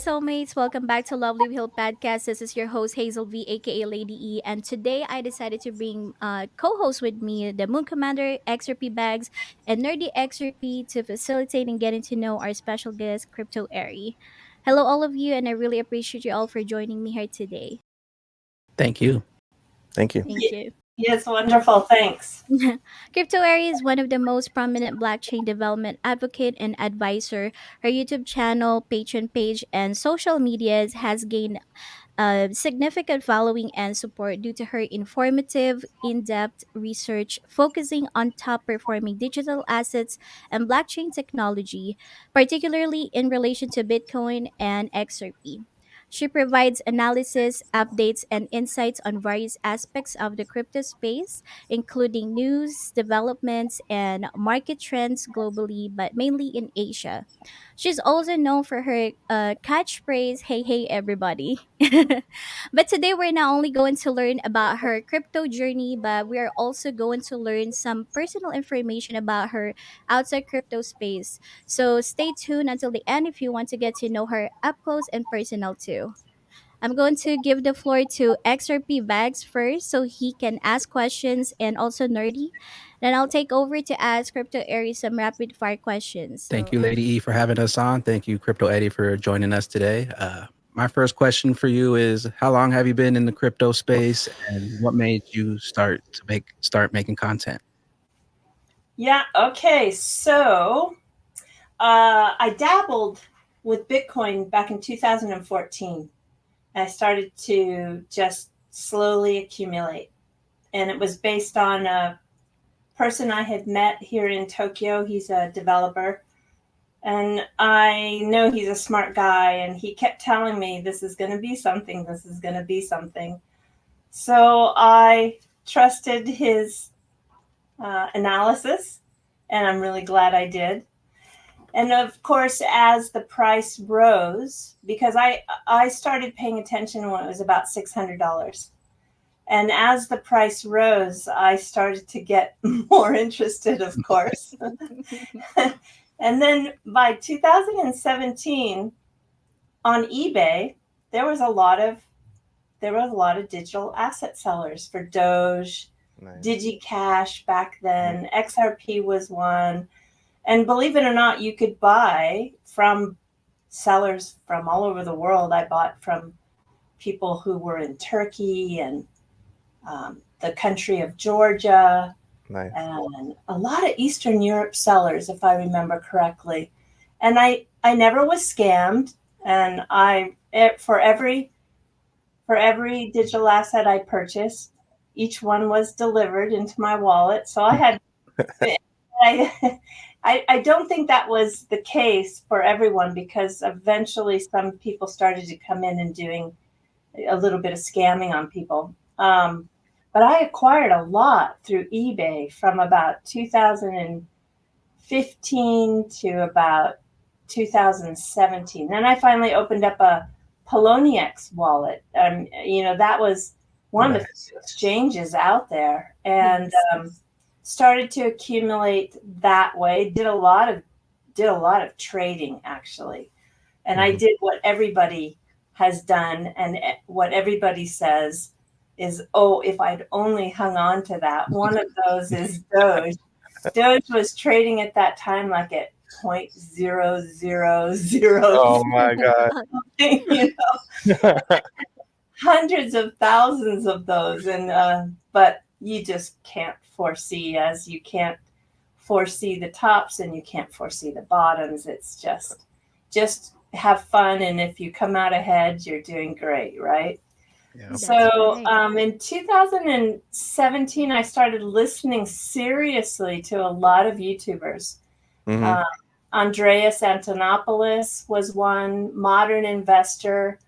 soulmates. Welcome back to Lovely Hill Podcast. This is your host, Hazel V, aka Lady E. And today I decided to bring co host with me, the Moon Commander, XRPBAGS, and Nerdy XRP to facilitate and getting to know our special guest, Crypto Eri. Hello, all of you, and I really appreciate you all for joining me here today. Thank you. Thank you. Thank you. Yes, wonderful. Thanks. Crypto Eri is one of the most prominent blockchain development advocate and advisor. Her YouTube channel, Patreon page, and social medias has gained a significant following and support due to her informative, in depth research focusing on top performing digital assets and blockchain technology, particularly in relation to Bitcoin and XRP. She provides analysis, updates, and insights on various aspects of the crypto space, including news, developments, and market trends globally, but mainly in Asia. She's also known for her catchphrase, "Hey, hey, everybody." But today we're not only going to learn about her crypto journey, but we are also going to learn some personal information about her outside crypto space. So stay tuned until the end if you want to get to know her up close and personal too. I'm going to give the floor to XRP Bags first so he can ask questions and also nerdy. Then I'll take over to ask Crypto Aries some rapid fire questions. Thank you, Lady E, for having us on. Thank you, Crypto Eddie, for joining us today. My first question for you is: how long have you been in the crypto space, and what made you start making content? Yeah. Okay. So I dabbled with Bitcoin back in 2014. I started to just slowly accumulate, and it was based on a person I had met here in Tokyo. He's a developer, and I know he's a smart guy, and he kept telling me, this is going to be something, this is going to be something. So I trusted his analysis, and I'm really glad I did. And of course, as the price rose, because I started paying attention when it was about $600. And as the price rose, I started to get more interested, of course. And then by 2017, on eBay, there was a lot of digital asset sellers for Doge, nice. DigiCash back then, XRP was one. And believe it or not, you could buy from sellers from all over the world. I bought from people who were in Turkey and the country of Georgia, nice. And a lot of Eastern Europe sellers, if I remember correctly. And I never was scammed. And for every digital asset I purchased, each one was delivered into my wallet. So I had, I don't think that was the case for everyone, because eventually some people started to come in and doing a little bit of scamming on people. But I acquired a lot through eBay from about 2015 to about 2017. Then I finally opened up a Poloniex wallet. That was one of the exchanges out there, and started to accumulate that way. Did a lot of trading, actually, and I did what everybody has done, and what everybody says is, oh, if I'd only hung on to that. One of those is Doge. Doge was trading at that time like at 0.000. Oh my God. Hundreds of thousands of those. And but you just can't foresee, as you can't foresee the tops and you can't foresee the bottoms. It's just have fun, and if you come out ahead, you're doing great, right? Yeah. So in 2017, I started listening seriously to a lot of YouTubers. Mm-hmm. Andreas Antonopoulos was one, Modern Investor.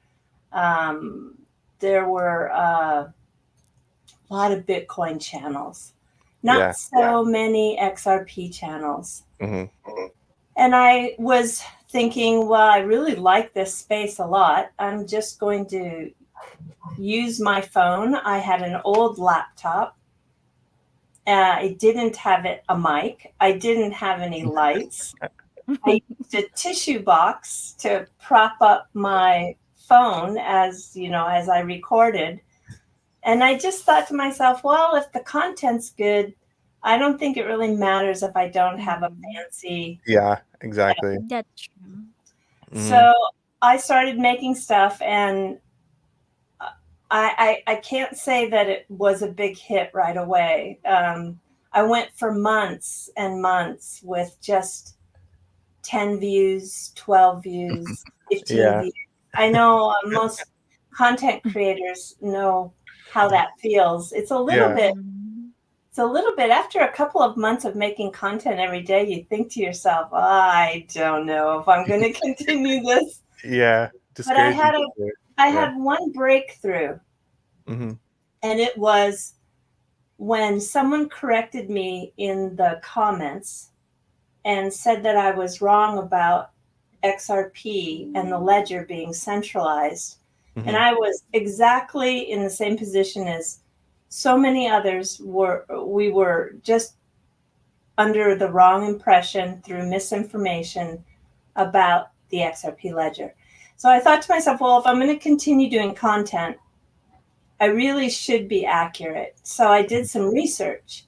There were a lot of Bitcoin channels, not so many XRP channels. Mm-hmm. And I was thinking, well, I really like this space a lot. I'm just going to use my phone. I had an old laptop. I didn't have a mic. I didn't have any lights. I used a tissue box to prop up my phone as I recorded. And I just thought to myself, well, if the content's good, I don't think it really matters if I don't have a fancy. Yeah, exactly. That's true. So I started making stuff, and I can't say that it was a big hit right away. I went for months and months with just 10 views, 12 views, 15 Yeah. views. I know most content creators know how that feels. It's a little Yeah. bit after a couple of months of making content every day, you think to yourself, I don't know if I'm going to continue this. Yeah. But I had Yeah. had one breakthrough, Mhm. and it was when someone corrected me in the comments and said that I was wrong about XRP and the ledger being centralized. And I was exactly in the same position as so many others were. We were just under the wrong impression through misinformation about the XRP ledger. So I thought to myself, well, if I'm going to continue doing content, I really should be accurate. So I did some research,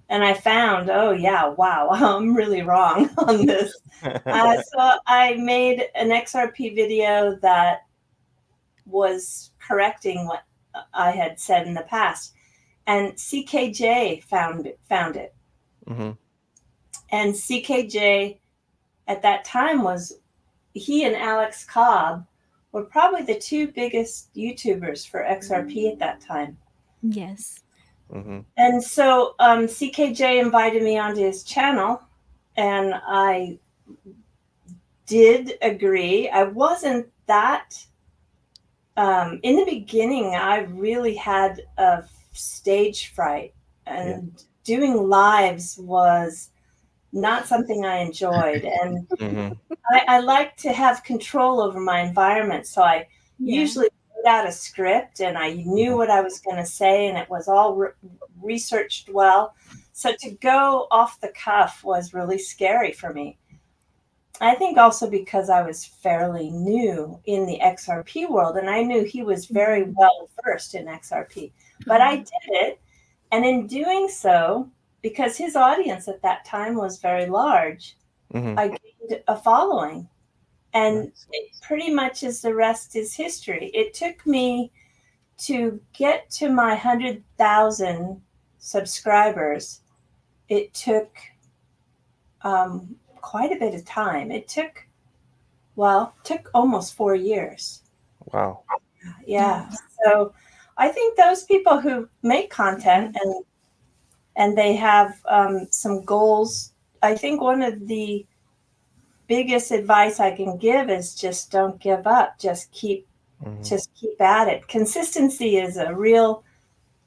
and I found, oh yeah, wow, I'm really wrong on this. So I made an XRP video that was correcting what I had said in the past, and CKJ found it. And CKJ at that time he and Alex Cobb were probably the two biggest YouTubers for XRP at that time. Yes. And so CKJ invited me onto his channel, and I did agree. I wasn't that. In the beginning, I really had a stage fright, and doing lives was not something I enjoyed. And I like to have control over my environment. So I usually wrote out a script, and I knew what I was going to say, and it was all researched well. So to go off the cuff was really scary for me. I think also because I was fairly new in the XRP world, and I knew he was very well versed in XRP. But I did it, and in doing so, because his audience at that time was very large, I gained a following. And it pretty much is the rest is history. It took me to get to my 100,000 subscribers. It took quite a bit of time. It took almost 4 years. Wow. Yeah. So I think those people who make content and they have some goals, I think one of the biggest advice I can give is just don't give up. Just keep at it. Consistency is a real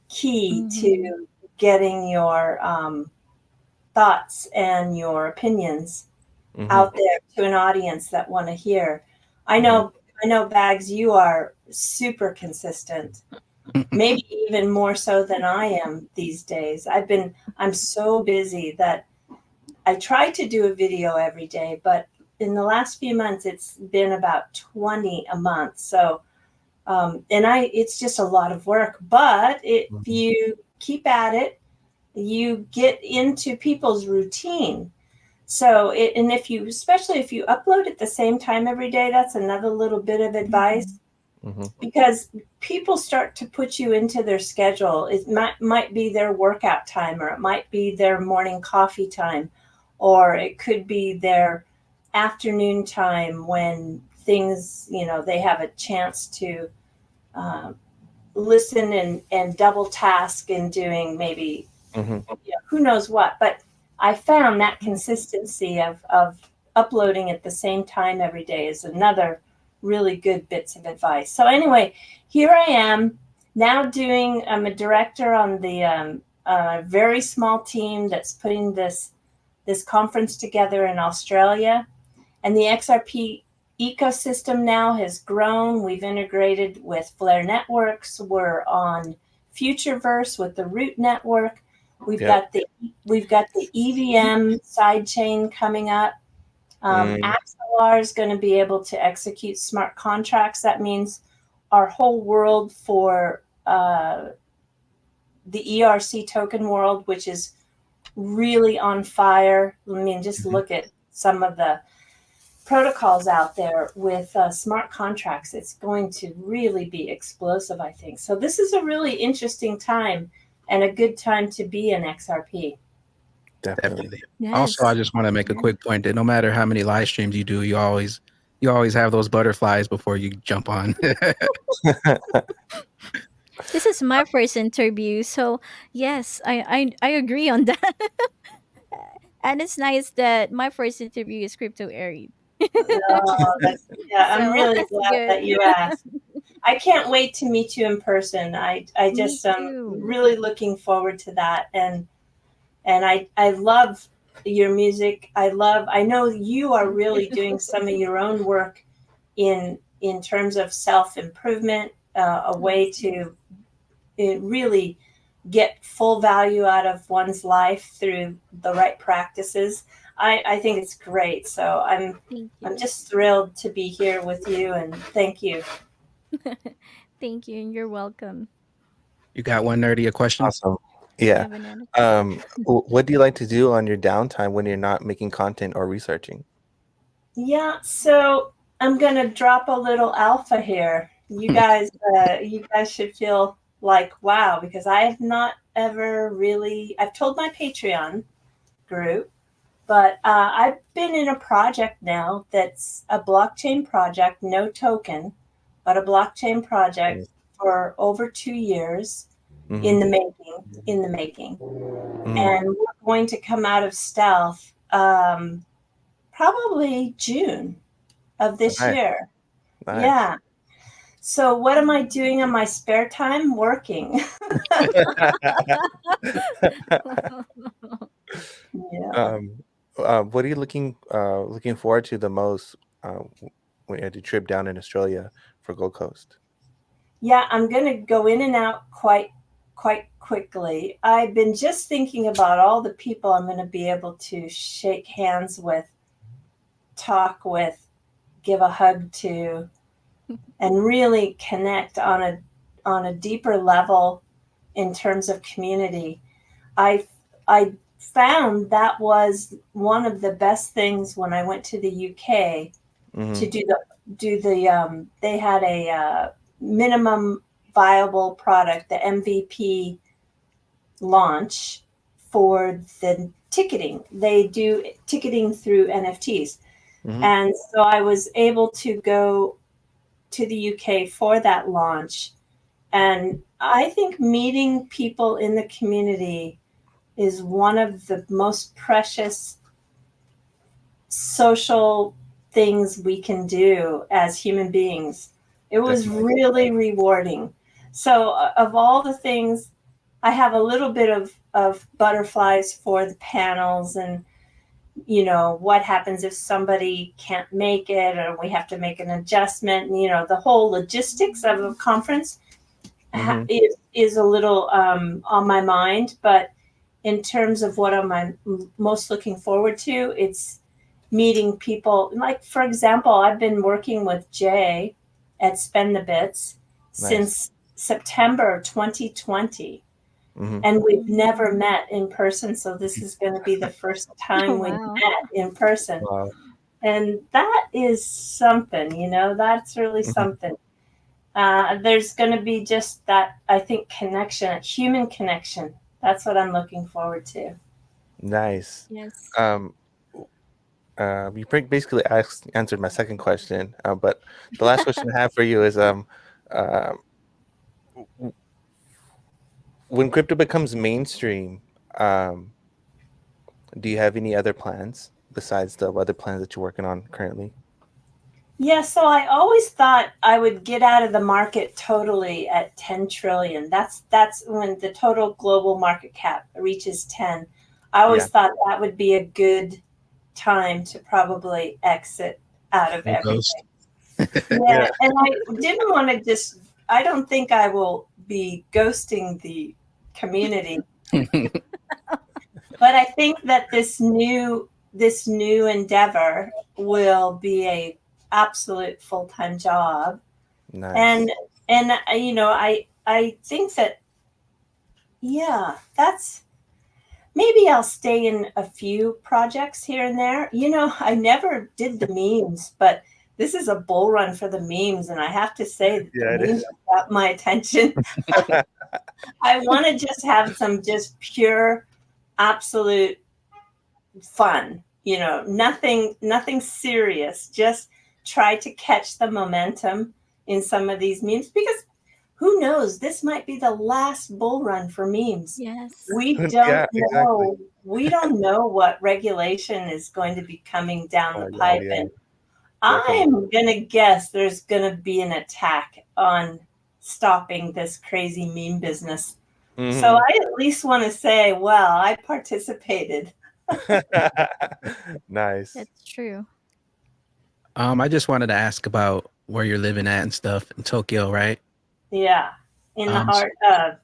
key to getting your thoughts and your opinions out there to an audience that want to hear. I know, Bags, you are super consistent, maybe even more so than I am these days. I'm so busy that I try to do a video every day, but in the last few months, it's been about 20 a month. So, it's just a lot of work, but if you keep at it, you get into people's routine. So, especially if you upload at the same time every day, that's another little bit of advice, because people start to put you into their schedule. It might be their workout time, or it might be their morning coffee time, or it could be their afternoon time when things, they have a chance to listen and double task in doing maybe who knows what. But I found that consistency of uploading at the same time every day is another really good bits of advice. So anyway, here I am now I'm a director on the very small team that's putting this conference together in Australia. And the XRP ecosystem now has grown. We've integrated with Flare Networks. We're on Futureverse with the Root Network. We've got the EVM sidechain coming up. Axelar is going to be able to execute smart contracts. That means our whole world for the ERC token world, which is really on fire. I mean, just look at some of the protocols out there with smart contracts. It's going to really be explosive, I think. So this is a really interesting time and a good time to be an XRP. Definitely. Yes. Also, I just want to make a quick point that no matter how many live streams you do, you always have those butterflies before you jump on. This is my first interview, so yes, I agree on that. And it's nice that my first interview is Crypto Eri. Oh, I'm So really that's glad good. that you asked. I can't wait to meet you in person. I just am too. really looking forward to that. And I love your music. I know you are really doing some of your own work in terms of self-improvement, a way to really get full value out of one's life through the right practices. I think it's great. So I'm just thrilled to be here with you, and thank you. Thank you, and you're welcome. You got one nerdy a question? Awesome. Yeah. What do you like to do on your downtime when you're not making content or researching? Yeah, so I'm gonna drop a little alpha here. You guys should feel like wow, because I have not ever really. I've told my Patreon group, but I've been in a project now that's a blockchain project, no token, but a blockchain project for over 2 years in the making. And we're going to come out of stealth probably June of this year. Nice. Yeah. So what am I doing in my spare time? Working. Yeah. What are you looking forward to the most when you had to trip down in Australia for Gold Coast? Yeah, I'm going to go in and out quite quickly. I've been just thinking about all the people I'm going to be able to shake hands with, talk with, give a hug to, and really connect on a deeper level in terms of community. I found that was one of the best things when I went to the UK to do the they had a minimum viable product, the MVP launch for the ticketing. They do ticketing through NFTs. And so I was able to go to the UK for that launch. And I think meeting people in the community is one of the most precious social things we can do as human beings. It was really rewarding. So of all the things, I have a little bit of butterflies for the panels and, you know, what happens if somebody can't make it or we have to make an adjustment. And, you know, the whole logistics of a conference is a little on my mind. But in terms of what am most looking forward to, it's meeting people. Like, for example, I've been working with Jay at Spend the Bits since September 2020. And we've never met in person. So this is going to be the first time we've met in person. Wow. And that is something, you know, that's really something. There's going to be just that, I think, connection, human connection. That's what I'm looking forward to. Nice. Yes. You basically answered my second question, but the last question I have for you is when crypto becomes mainstream, do you have any other plans besides the other plans that you're working on currently? Yeah, so I always thought I would get out of the market totally at 10 trillion. That's when the total global market cap reaches 10. I always thought that would be a good time to probably exit out of everything. Yeah, and I didn't want to I don't think I will be ghosting the community. But I think that this new this new endeavor will be a absolute full-time job. Nice. And I think that, yeah, that's, maybe I'll stay in a few projects here and there. I never did the memes, but this is a bull run for the memes, and I have to say that Yeah, it the memes is. got my attention. I want to just have some just pure, absolute fun. Nothing serious. Just try to catch the momentum in some of these memes, because who knows? This might be the last bull run for memes. Yes. We don't Yeah, exactly. know. We don't know what regulation is going to be coming down the Oh, pipe, yeah, and definitely. I'm gonna guess there's gonna be an attack on stopping this crazy meme business. So I at least want to say, well, I participated. Nice. That's true. I just wanted to ask about where you're living at and stuff in Tokyo, right? Yeah, in the Um, heart of,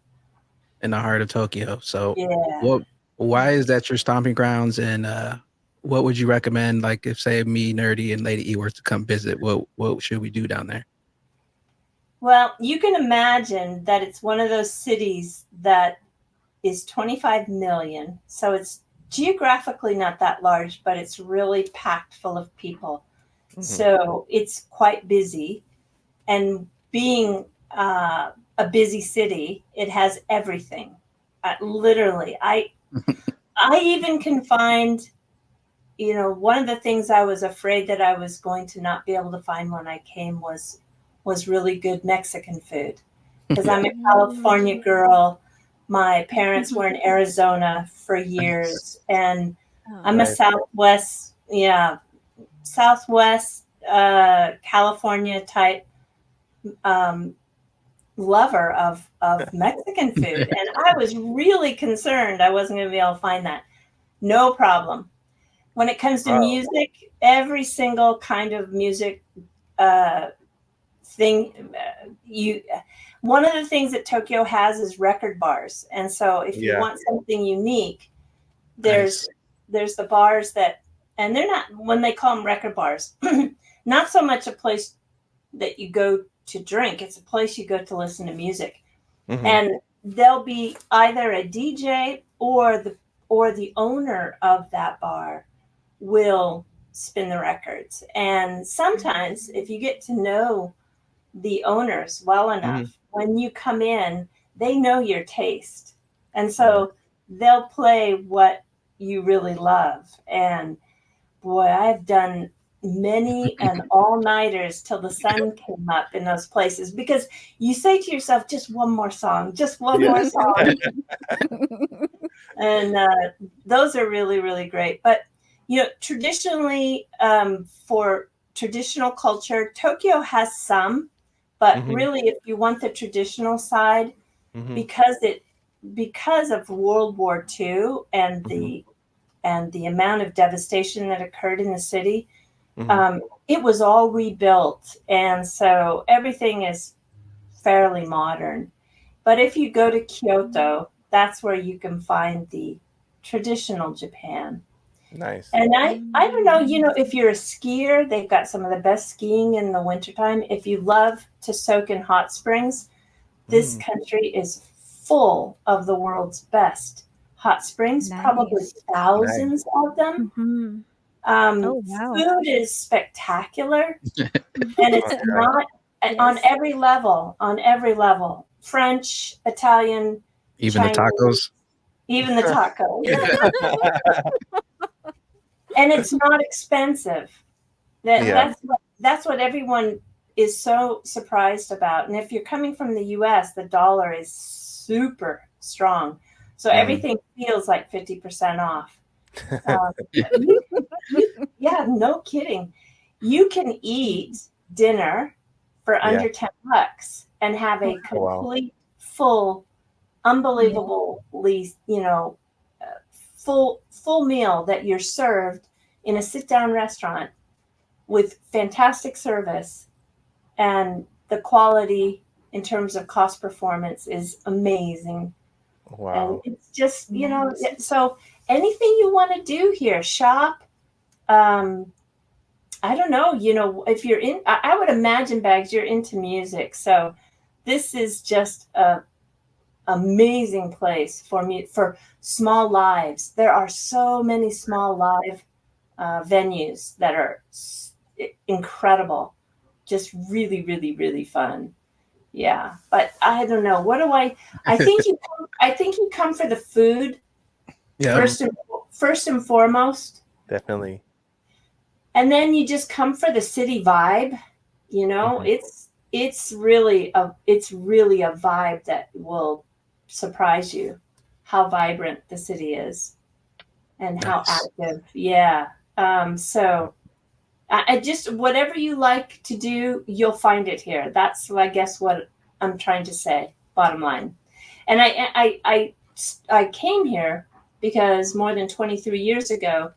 in the heart of Tokyo. So, yeah. why is that your stomping grounds? And what would you recommend? Like, if say me, Nerdy, and Lady E were to come visit, what should we do down there? Well, you can imagine that it's one of those cities that is 25 million. So it's geographically not that large, but it's really packed full of people. So it's quite busy. And being a busy city, it has everything. Literally, I even can find, one of the things I was afraid that I was going to not be able to find when I came was really good Mexican food, because I'm a California girl. My parents were in Arizona for years, and I'm a Nice. Southwest California type lover of Mexican food. And I was really concerned I wasn't going to be able to find that. No problem. When it comes to Wow. music, every single kind of music thing, one of the things that Tokyo has is record bars. And so if you Yeah. want something unique, there's the bars that, and they're not, when they call them record bars, not so much a place that you go to drink, it's a place you go to listen to music. And there'll be either a DJ or the owner of that bar will spin the records. And sometimes if you get to know the owners well enough, when you come in, they know your taste. And so they'll play what you really love. And boy, I've done many and all-nighters till the sun came up in those places, because you say to yourself, just one more song, just one more song. And those are really, really great. But, traditionally, for traditional culture, Tokyo has some, but really, if you want the traditional side, because of World War II and the amount of devastation that occurred in the city, it was all rebuilt. And so everything is fairly modern. But if you go to Kyoto, that's where you can find the traditional Japan. Nice. And I don't know, if you're a skier, they've got some of the best skiing in the wintertime. If you love to soak in hot springs, this country is full of the world's best hot springs, probably thousands of them. Oh, wow. Food is spectacular, and it's not on every level. French, Italian, Even Chinese, the tacos. even the tacos. And it's not expensive. That's what everyone is so surprised about. And if you're coming from the US, the dollar is super strong. So everything feels like 50% off. Yeah, no kidding. You can eat dinner for under $10 and have a complete, full, unbelievably, full meal that you're served in a sit-down restaurant with fantastic service, and the quality in terms of cost performance is amazing. Wow. And it's just, so anything you want to do here, shop, I don't know, if you're I would imagine, Bags, you're into music. So this is just a amazing place for me for small lives. There are so many small live venues that are incredible, just really, really, really fun. Yeah, but I don't know. What do I think you come for the food Yeah. first and foremost, Definitely. and then you just come for the city vibe. It's really a vibe that will surprise you, how vibrant the city is and how Nice. active. Yeah. So I just, whatever you like to do, you'll find it here. That's, I guess, what I'm trying to say. Bottom line. And I came here because more than 23 years ago,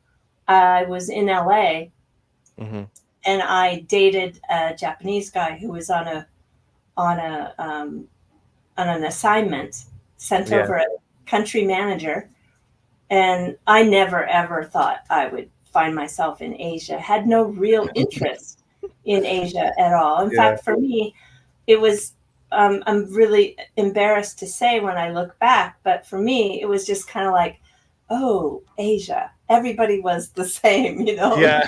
I was in LA Mm-hmm. and I dated a Japanese guy who was on an assignment sent Yeah. over a country manager, and I never ever thought I would find myself in Asia. Had no real interest in Asia at all. In Yeah. fact, for me, it was. I'm really embarrassed to say when I look back, but for me, it was just kind of like, oh, Asia. Everybody was the same, Yeah.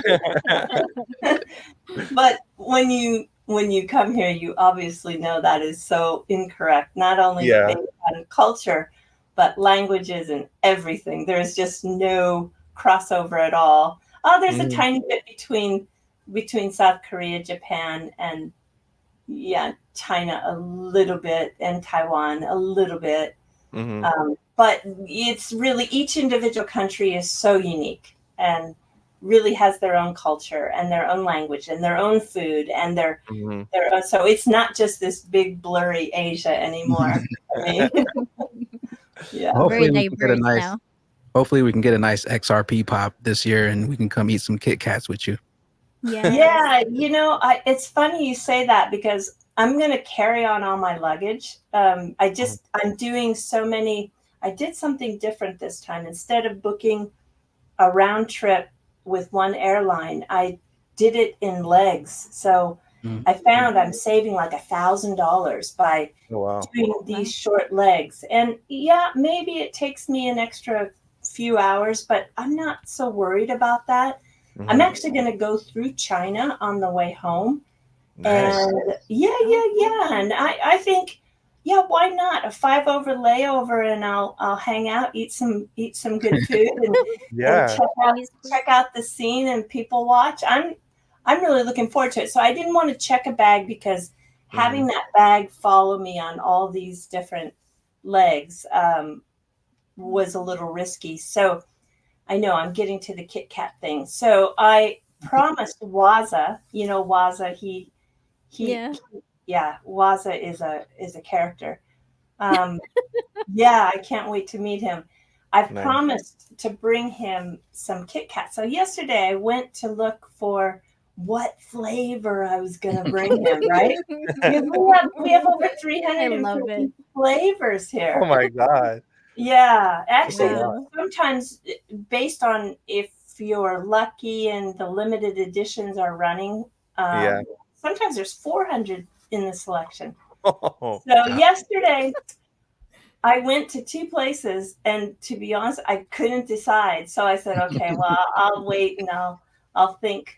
But when you come here, you obviously know that is so incorrect. Not only Yeah. based on culture, but languages and everything. There's just no crossover at all. Oh, there's a Mhm. tiny bit between South Korea, Japan, and China a little bit, and Taiwan a little bit. Mhm. But it's really, each individual country is so unique and really has their own culture and their own language and their own food and Mhm. their own, so it's not just this big blurry Asia anymore. I mean, yeah. Very Hopefully we can get a diverse nice. now. Hopefully we can get a nice XRP pop this year, and we can come eat some Kit Kats with you. Yes. Yeah, it's funny you say that because I'm going to carry on all my luggage. I'm doing so many. I did something different this time. Instead of booking a round trip with one airline, I did it in legs. So Mm. I found I'm saving like $1,000 by Oh, wow. doing these short legs. And yeah, maybe it takes me an extra few hours, but I'm not so worried about that. I'm Mhm. actually going to go through China on the way home. Nice. And yeah. And I think, yeah, why not? A 5 over layover, and I'll hang out, eat some good food, and Yeah. check out the scene and people watch. I'm really looking forward to it. So I didn't want to check a bag because having that bag follow me on all these different legs was a little risky. So I know I'm getting to the Kit Kat thing. So I promised Waza, Waza, Yeah. Waza is a character. Yeah, I can't wait to meet him. I've Nice. promised to bring him some Kit Kat. So yesterday I went to look for what flavor I was going to bring him, right? Because we have over I love 350 it. flavors here. Oh my God. Yeah, That's a actually, lot. Wow. sometimes based on if you're lucky and the limited editions are running, Yeah. sometimes there's 400 in the selection. Oh. So yesterday I went to two places, and to be honest, I couldn't decide. So I said, okay, well, I'll wait and I'll think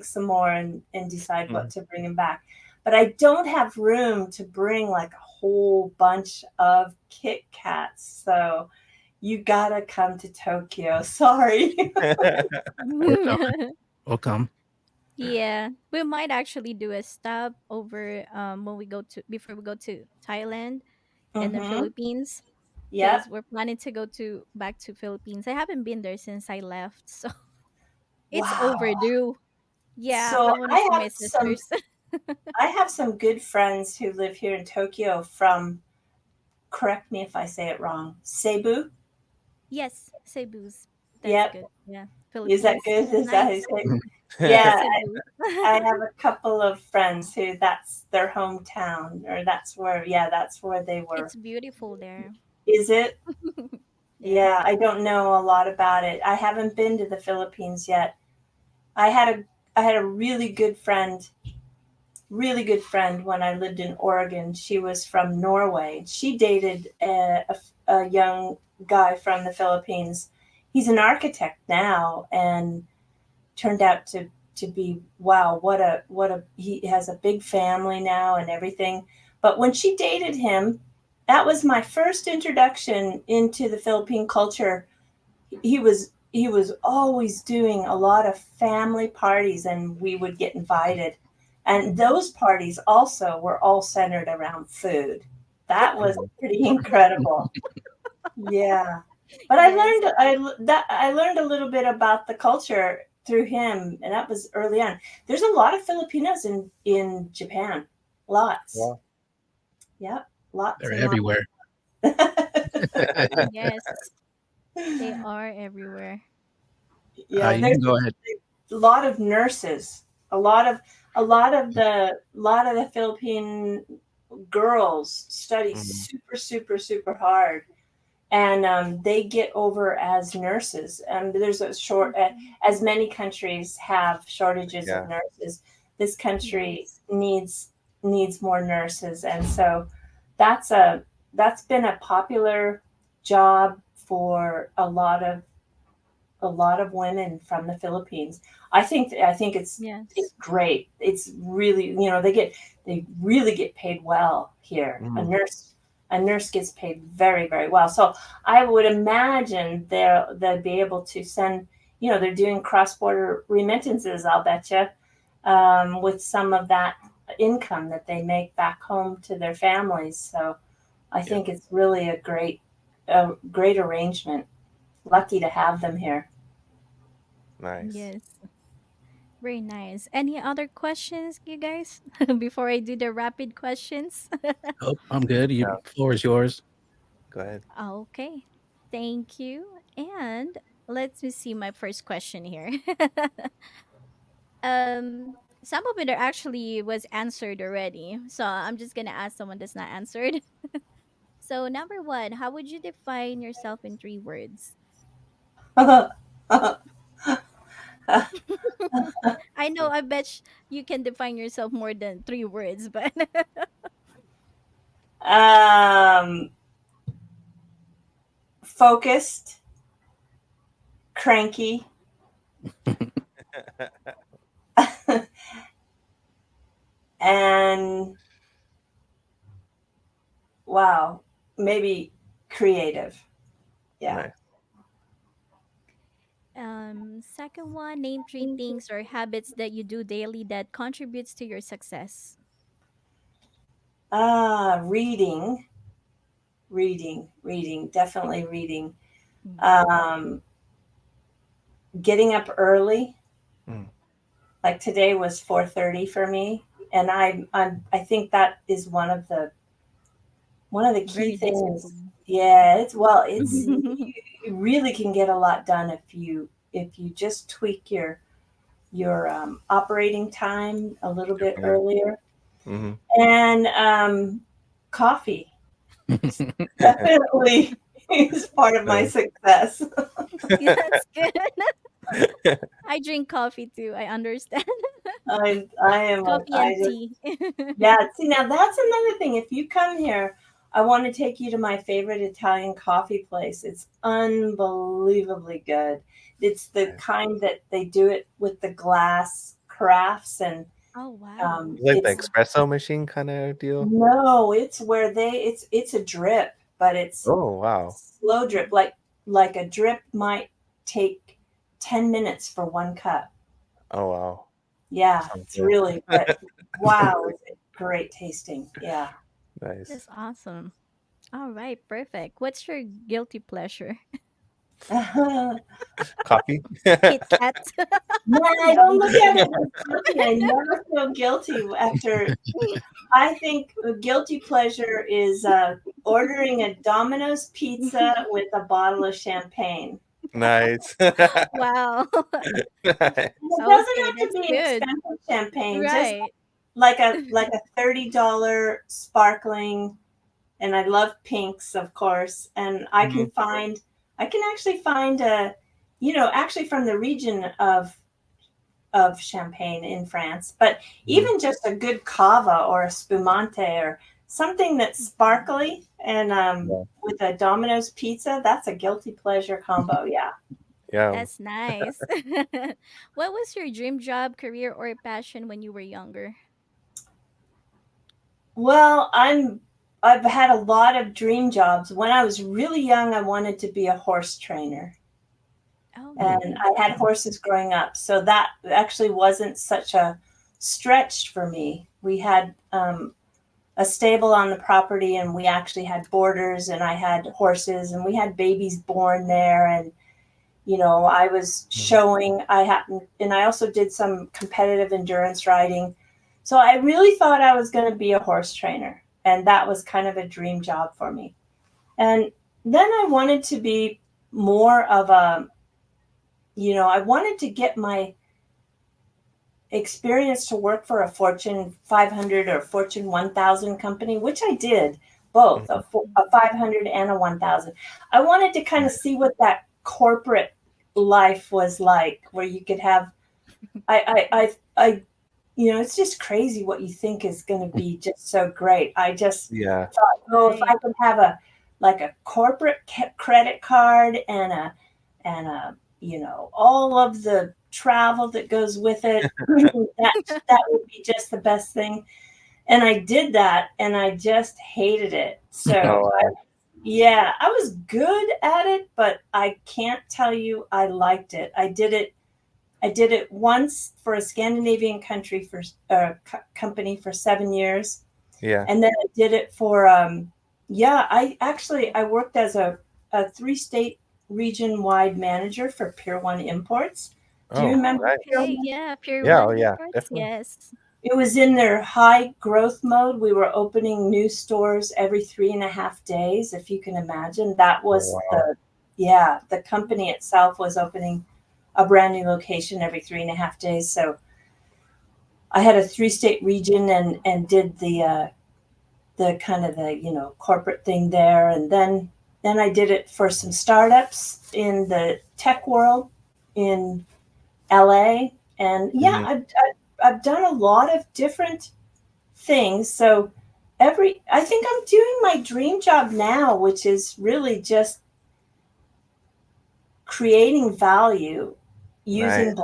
some more and decide what to bring him back. But I don't have room to bring like a whole bunch of Kit Kats. So you gotta come to Tokyo. Sorry. We'll come. Yeah, we might actually do a stop over when we go to before we go to Thailand and the Mm-hmm. Philippines, Yep. because we're planning to go to back to Philippines. I haven't been there since I left, so it's Wow. overdue. Yeah, I So want to see my sisters. I have some good friends who live here in Tokyo from, correct me if I say it wrong, Cebu. Yes, Cebu's. That's Yep. good. Yeah, Is that Philippines good? is Is that how you nice. say it? Yes, Yeah, Cebu. I have a couple of friends who that's their hometown, or that's where they were. It's beautiful there. Is it? Yeah. Yeah, I don't know a lot about it. I haven't been to the Philippines yet. I had a really good friend when I lived in Oregon. She was from Norway. She dated a young guy from the Philippines. He's an architect now, and turned out to be, wow, what a he has a big family now and everything. But when she dated him, that was my first introduction into the Philippine culture. He was always doing a lot of family parties, and we would get invited, and those parties also were all centered around food. That was pretty incredible. Yeah, but Yes. I learned a little bit about the culture through him, and that was early on. There's a lot of Filipinos in Japan, lots. Wow. Yep, lots They're and lots. everywhere. Yes. They are everywhere. Yeah, You there's can go ahead. a lot of nurses. A lot of the Philippine girls study Mhm. super, super, super hard, and they get over as nurses. And there's a short, as many countries have shortages of Yeah. nurses. This country Yes. needs more nurses, and so that's a that's been a popular job for a lot of women from the Philippines. I think it's Yes. great. It's really, they really get paid well here. A Mhm. nurse a nurse gets paid very, very well. So I would imagine they'll be able to send, they're doing cross border remittances, I'll bet you, with some of that income that they make back home to their families. So I Yeah. think it's really a great arrangement. Lucky to have them here. Nice. Yes. Very nice. Any other questions, you guys? Before I do the rapid questions? Oh, I'm good. Yeah. Floor is yours. Go ahead. Okay. Thank you. And let me see my first question here. Some of it are actually was answered already. So I'm just gonna ask someone that's not answered. So number one, how would you define yourself in 3 words? I know I bet you can define yourself more than 3 words, but um, Focused, cranky, and wow, maybe creative. Yeah. Nice. second one, name 3 things or habits that you do daily that contributes to your success. Reading, reading, definitely reading. Mm. Um, Getting up early, Mm. like today was 4:30 for me, and I think that is one of the key Very things. disciplined. Yeah, it's Mhm. you really can get a lot done if you just tweak your operating time a little bit Definitely. earlier. Mhm. And coffee definitely is part of my Nice. success. Yeah, that's good. I drink coffee too. I understand. I Coffee and just, tea. yeah. See, now that's another thing. If you come here, I want to take you to my favorite Italian coffee place. It's unbelievably good. It's the Nice. kind that they do it with the glass crafts, and Oh wow. Like the it's espresso machine kind of deal? no, it's where it's a drip, but it's Oh, wow. slow drip. Like a drip might take 10 minutes for one cup. Oh, wow. Yeah, Sounds it's good. really, but wow, is it great tasting. Yeah. Nice. That's awesome. All right, perfect. What's your guilty pleasure? Coffee? Kit Kat. Man, I No, don't I'm look just at kidding. it as guilty. I never feel guilty after. I think a guilty pleasure is ordering a Domino's pizza with a bottle of champagne. Nice. Wow. Nice. And it doesn't Okay, have to that's be good. expensive champagne, just Right. like a $30 sparkling, and I love pinks, of course. And Mhm. I can actually find actually from the region of of champagne in France, but even just a good cava or a spumante or something that's sparkly and with a Domino's pizza, that's a guilty pleasure combo. Yeah. Yeah. That's nice. What was your dream job, career, or passion when you were younger? Well, I've had a lot of dream jobs. When I was really young, I wanted to be a horse trainer. Oh, And nice. I had horses growing up, so that actually wasn't such a stretch for me. We had a stable on the property, and we actually had boarders, and I had horses, and we had babies born there. And I was showing. And I also did some competitive endurance riding. So I really thought I was going to be a horse trainer, and that was kind of a dream job for me. And then I wanted to be more of I wanted to get my experience to work for a Fortune 500 or Fortune 1000 company, which I did, both a 500 and a 1000. I wanted to kind of see what that corporate life was like, where you could have, it's just crazy what you think is going to be just so great. I just thought, if I could have a corporate credit card and a all of the travel that goes with it, that would be just the best thing. And I did that, and I just hated it. So I was good at it, but I can't tell you I liked it. I did it once for a Scandinavian company for 7 years. Yeah. And then I did it for I worked as a 3-state region-wide manager for Pier 1 Imports. Do you remember Pier Okay, 1? yeah, Pure Yeah, One yeah, Imports. definitely. Yes. It was in their high growth mode. We were opening new stores every 3.5 days, if you can imagine. That was the company itself was opening a brand new location every 3.5 days. So I had a 3-state region and did the kind of the corporate thing there, and then I did it for some startups in the tech world in LA, and I've done a lot of different things. So I think I'm doing my dream job now, which is really just creating value using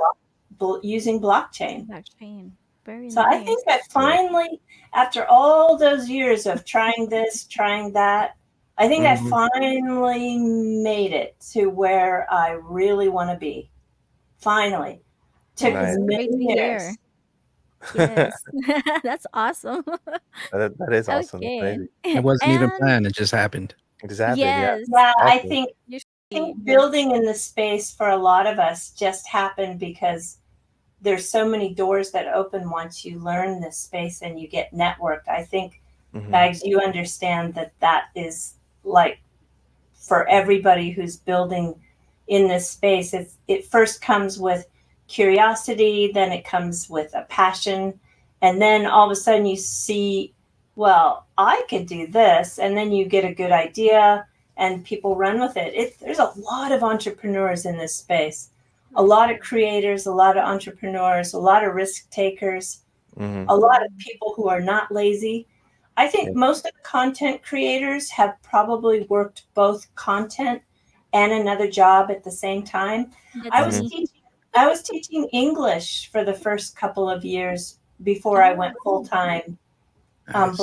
blockchain. Blockchain. Very So I nice. think I finally, after all those years of trying this, trying that, I think I finally made it to where I really want to be. Finally. Took That is great to many hear. years. Yes. That's awesome. That is awesome. That's Okay. amazing. It wasn't even And planned. It just happened. It just happened. Yeah. yes, Yeah, I Awesome. think usually building in the space for a lot of us just happened because there's so many doors that open once you learn this space and you get networked. I think, Bags, you understand that is like for everybody who's building in this space. It first comes with curiosity, then it comes with a passion, and then all of a sudden you see, well, I could do this, and then you get a good idea and people run with it. There's a lot of entrepreneurs in this space, a lot of creators, a lot of entrepreneurs, a lot of risk takers, a lot of people who are not lazy. I think most of the content creators have probably worked both content and another job at the same time. I that's me. was teaching English for the first couple of years before I went full time Nice.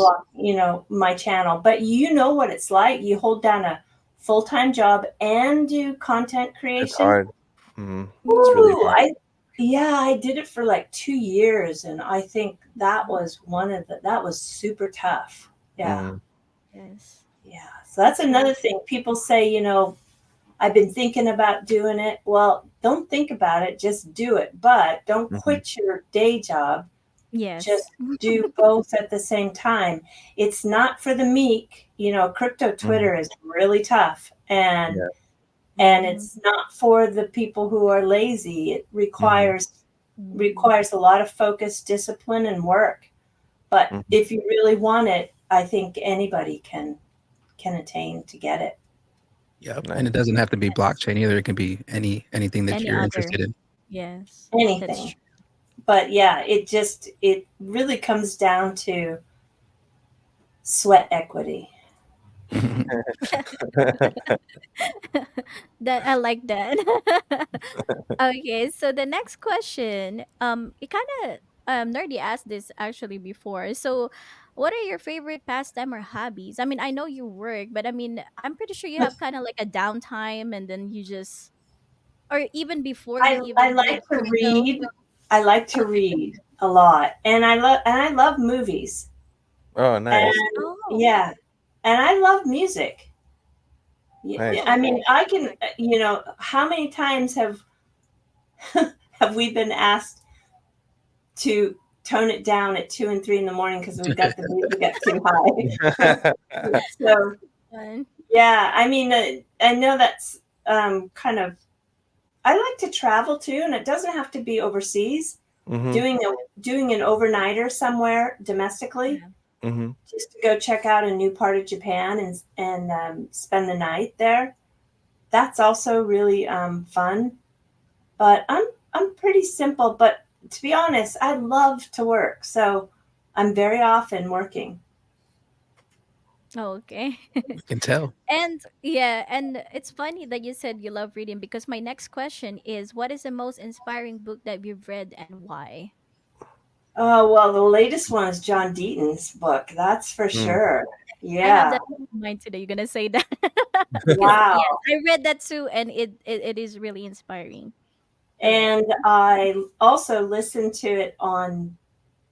my channel. But you know what it's like. You hold down a full time job and do content creation. It's hard. It's really Ooh, hard. I did it for like 2 years, and I think that was that was super tough. Yeah. Yes. Yeah. So that's another thing. People say, I've been thinking about doing it. Well, don't think about it, just do it. But don't quit your day job. Yes. Just do both at the same time. It's not for the meek. Crypto Twitter is really tough. And it's not for the people who are lazy. It requires a lot of focus, discipline, and work. But if you really want it, I think anybody can attain to get it. Yep. And it doesn't have to be blockchain either. It can be anything that Any you're other. interested in. Yes. Anything. That's true. but yeah, it really comes down to sweat equity. That I like that. Okay, so the next question, it kind of nerdy asked this actually before. So, what are your favorite pastime or hobbies? I mean, I know you work, but I mean, I'm pretty sure you have kind of like a downtime, and then you just, or even before you I even did like to crypto. read. I like to read a lot, and I love movies. Oh, nice, And Oh, yeah, and I love music. Yeah, nice. I oh, mean, I can, how many times have we been asked to tone it down at 2 and 3 in the morning because we've got the music up too high? So fun. yeah, I mean, I know that's kind of. I like to travel too, and it doesn't have to be overseas. Mm-hmm. Doing an overnighter somewhere domestically, Yeah. Mm-hmm. just to go check out a new part of Japan and spend the night there. That's also really fun. But I'm pretty simple. But to be honest, I love to work, so I'm very often working. Oh, okay. You can tell. And yeah, and it's funny that you said you love reading because my next question is, what is the most inspiring book that you've read and why? Oh well, the latest one is John Deaton's book. That's for Mm. sure. I have Yeah. that in mind today. You're gonna say that because Wow. yes, I read that too, and it is really inspiring. Correct. And I also listened to it on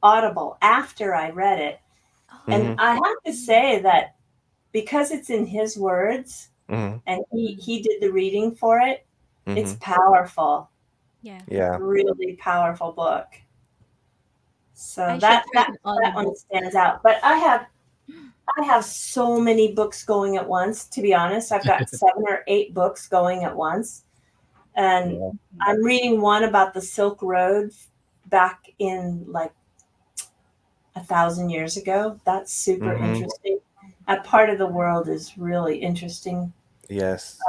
Audible after I read it. And Mm-hmm. Oh, I have to say that because it's in his words Mm-hmm. and mhm. he did the reading for it, Mm-hmm. it's powerful. Yeah, It's a Yeah. really powerful book. So I should try the that one audiobook. stands out. But I have so many books going at once, to be honest. I've got 7 or 8 books going at once. And Yeah. I'm reading one about the Silk Road back in like 1,000 years ago. That's super Mm-hmm. interesting. That part of the world is really interesting, Yes.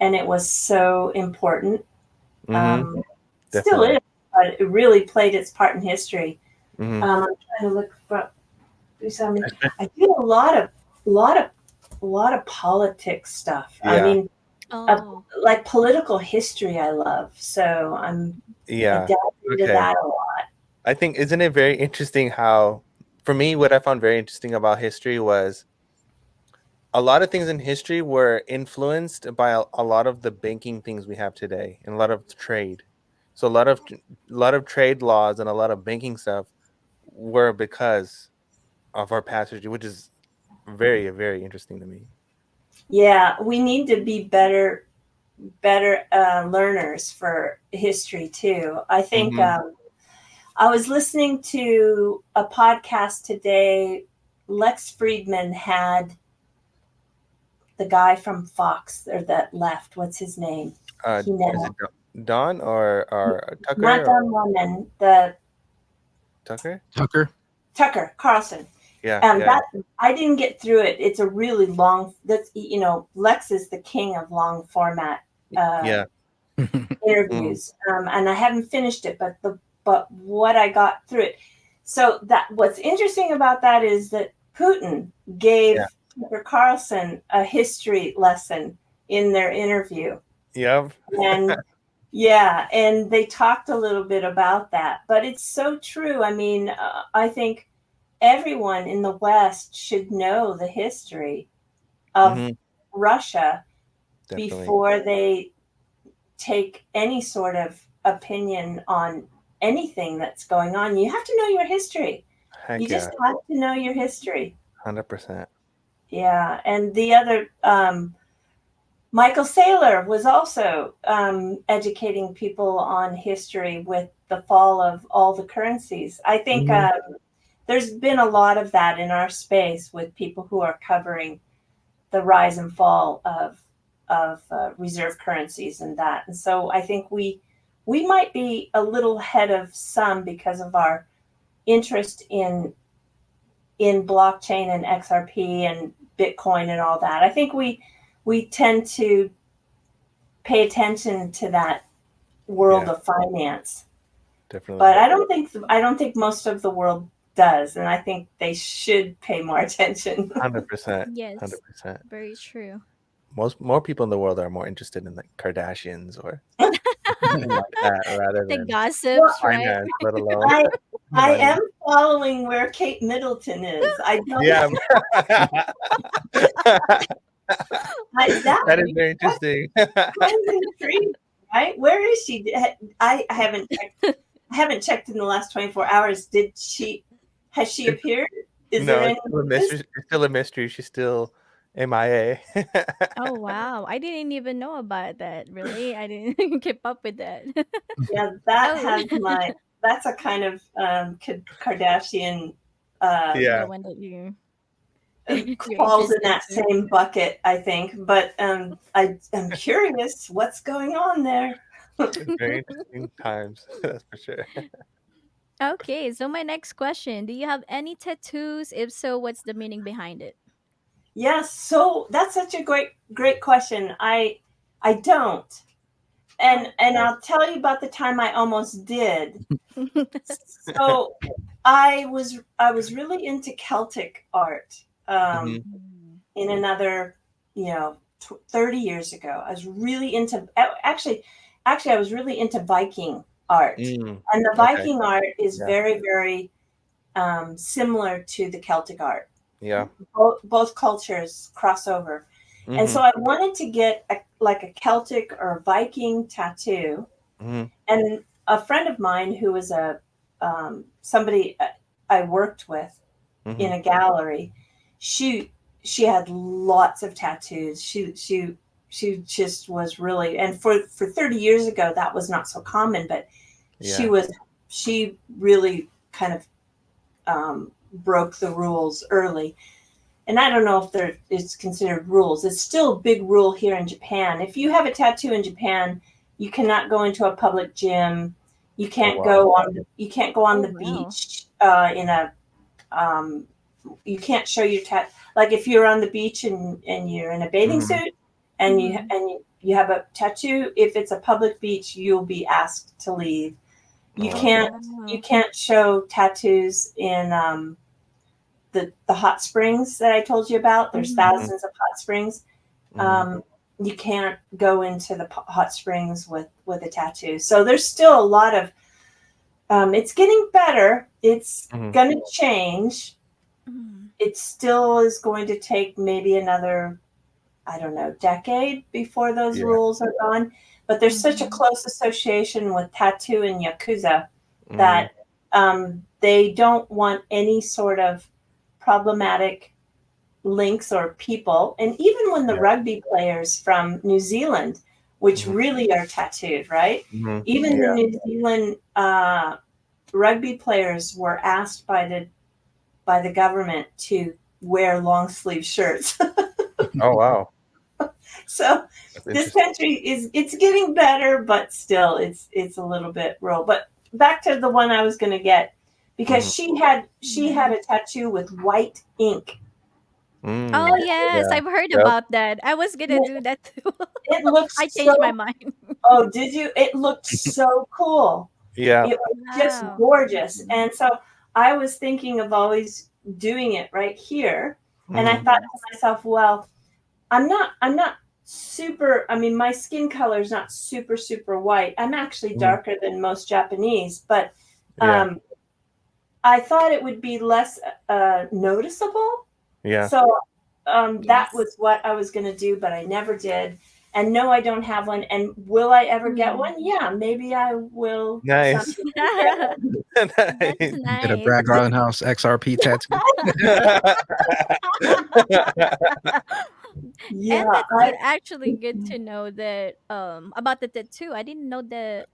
and it was so important. Mm-hmm. Um, Still Definitely. is, but it really played its part in history. Mm-hmm. I'm trying to look for do some. I do lot of, lot of politics stuff. I Yeah. mean, Oh, like political history, I love. So I Yeah. delve into Okay. that a lot. I think, isn't it very interesting how, for me, what I found very interesting about history was a lot of things in history were influenced by a lot of the banking things we have today and a lot of trade. So a lot of trade laws and a lot of banking stuff were because of our past history, which is very, very interesting to me. Yeah, we need to be better learners for history too. I think Mm-hmm. I was listening to a podcast today. Lex Friedman had the guy from Fox or that left. What's his name? He Is now it Don or not Tucker or Don Lemon, the Tucker? Tucker. Tucker Carlson. Yeah, yeah, That I didn't get through it. It's a really long. That's Lex is the king of long format uh, yeah. Mm, interviews, and I haven't finished it, but what I got through it. So that what's interesting about that is that Putin yeah. gave Tucker Carlson a history lesson in their interview, Yep. and yeah, and they talked a little bit about that. But it's so true. I mean, I think everyone in the West should know the history of Hmm. Russia Definitely. before they take any sort of opinion on anything that's going on. You have to know your history. You Heck just yeah. have to know your history. 100%. Yeah. And the other, Michael Saylor was also educating people on history with the fall of all the currencies. I think Mhm. there's been a lot of that in our space with people who are covering the rise and fall of reserve currencies and that. And so I think we might be a little ahead of some because of our interest in blockchain and XRP and Bitcoin and all that. I think we tend to pay attention to that world Yeah, of finance. Definitely. But I don't think most of the world does, and I think they should pay more attention. 100%. Yes, 100%. very true. More people in the world are more interested in like Kardashians or something like that rather The than gossips, right? finance, let alone I money. am following where Kate Middleton is. I don't. Yeah. That That is very interesting. kind of intrigued, right? Where is she? I haven't checked. I haven't checked in the last 24 hours. Has she appeared? Is No, there it's any still a news? mystery. It's still a mystery. She's still MIA. Oh wow, I didn't even know about that. Really, I didn't keep up with that. Yeah, that Oh, has my. That's a kind of Kardashian the Yeah. one that you you're falls in interested that to. same bucket, I think. But I'm curious what's going on there. Very interesting times. That's for sure. Okay, so my next question: do you have any tattoos? If so, what's the meaning behind it? Yes, so that's such a great question. I don't. And I'll tell you about the time I almost did. So I was really into Celtic art Mhm. in another, 30 years ago. I was really into actually I was really into Viking art. Mm, And the okay. Viking art is Yeah. very, very similar to the Celtic art. Yeah. Both cultures cross over. And so Mhm. I wanted to get like a Celtic or Viking tattoo. Mhm. And a friend of mine who was somebody I worked with in Mhm. a gallery, she had lots of tattoos. She just was really, and for 30 years ago that was not so common, but Yeah. she really kind of broke the rules early. And I don't know if it's considered rules. It's still a big rule here in Japan. If you have a tattoo in Japan, you cannot go into a public gym. You Oh can't wow. go on Oh the wow. beach in a you can't show your like if you're on the beach and you're in a bathing Mhm. suit and Mhm. you have a tattoo, if it's a public beach, you'll be asked to leave. Oh You wow. can't Wow. show tattoos in the hot springs that I told you about. There's Mhm. thousands of hot springs. Mhm. Um, you can't go into the hot springs with a tattoo. So there's still a lot of. It's getting better. It's Mhm. going to change. Mhm. It still is going to take maybe another, I don't know, decade before those Yeah. rules are gone. But there's such a Mhm. close association with tattoo and yakuza Mhm. that they don't want any sort of problematic links or people. And even when the Yeah. rugby players from New Zealand, which Mhm. really are tattooed, right? Mhm. Even the Yeah. New Zealand rugby players were asked by the government to wear long sleeve shirts. Oh wow. So That's this interesting. country it's getting better, but still it's a little bit rural. But back to the one I was going to get, because Mhm. she had a tattoo with white ink. Oh Mm. yes, Yeah. I've heard Yep. about that. I was gonna do that too. It looks I changed my so. mind. Oh, did you? It looked so cool. Yeah. It was just Wow. gorgeous. And so I was thinking of always doing it right here. And I Mhm. thought to myself, well, I'm not super, I mean, my skin color is not super, super white. I'm actually Mhm. darker than most Japanese, but Yeah. um, I thought it would be less noticeable. Yeah. So that Yes. was what I was going to do, but I never did. And no, I don't have one. And will I ever get Mm. one? Yeah, maybe I will Nice. someday get one. That's Nice. Get a nice. Brad Garlinghouse XRP tattoo. Yeah, And that's actually good to know that about the tattoo. I didn't know the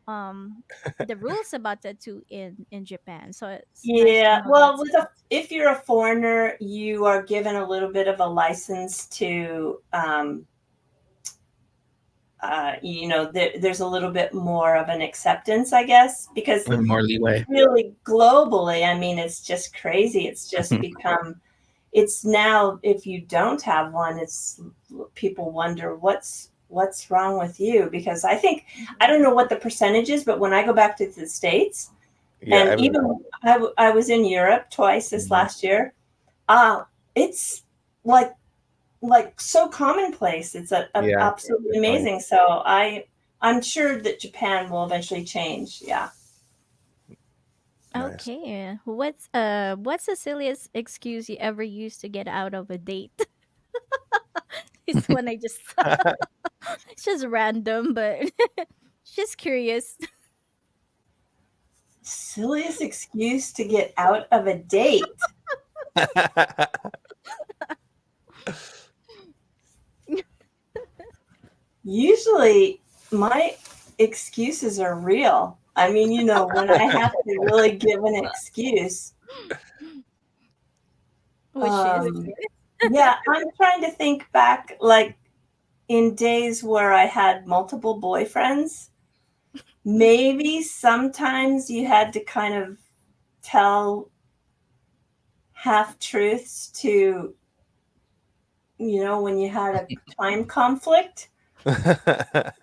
rules about tattoo in Japan. So it's nice to yeah. know that Well, too. if you're a foreigner, you are given a little bit of a license to there's a little bit more of an acceptance, I guess, because With more leeway. really globally, I mean, it's just crazy. It's just become, it's now, if you don't have one, it's people wonder what's wrong with you. Because I think, I don't know what the percentage is, but when I go back to the States, Yeah, And even I was in Europe twice this last year. It's like so commonplace. It's yeah, absolutely definitely. amazing. So I'm sure that Japan will eventually change. Yeah. Nice. Okay. What's the silliest excuse you ever used to get out of a date? This one I just it's just random, but just curious. Silliest excuse to get out of a date. Usually my excuses are real. I mean, when I have to really give an excuse. Which is Yeah, I'm trying to think back, like in days where I had multiple boyfriends. Maybe sometimes you had to kind of tell half truths to, when you had a time conflict. But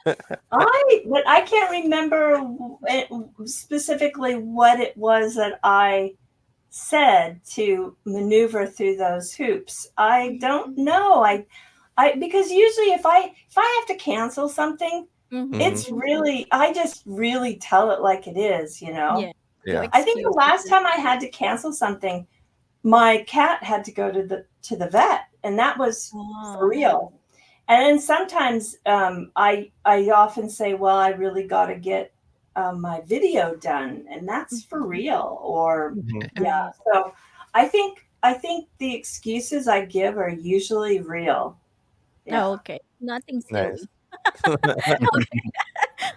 I can't remember specifically what it was that I said to maneuver through those hoops. I don't know. I because usually if I have to cancel something, mm-hmm. it's really I just really tell it like it is, Yeah. No Yeah. I think the excuse. last time I had to cancel something, my cat had to go to the vet, and that was for Oh. real. And then sometimes I often say, well, I really got to get my video done, and that's for real. Or Mhm. yeah, Right. so I think the excuses I give are usually real. Oh, Yeah. okay. Nothing Nice. silly.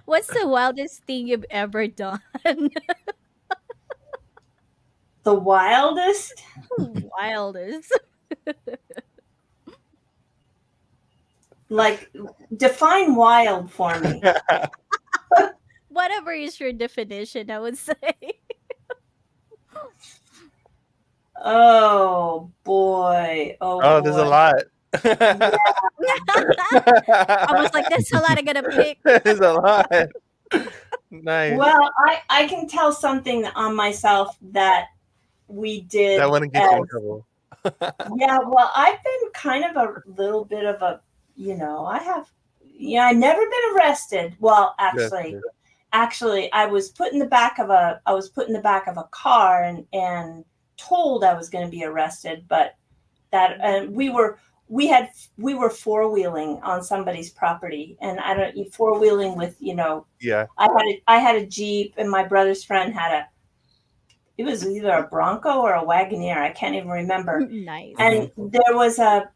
What's the wildest thing you've ever done? The wildest, Wildest. like define wild for me. Whatever is your definition, I would say. Oh boy. Oh Oh, there's a boy. lot. I was like, there's a lot I'm gonna pick. There's a lot. Nice. Well, I can tell something on myself that we That did wouldn't get you in as trouble. yeah, well, I've been kind of a little bit of a, I have, I've never been arrested. Well, That's actually, good. I was put in the back of a car and told I was going to be arrested, but that, and we were four-wheeling on somebody's property, and I don't, four-wheeling with, Yeah. I had a Jeep, and my brother's friend had it was either a Bronco or a Wagoneer. I can't even remember. Nice. And there was a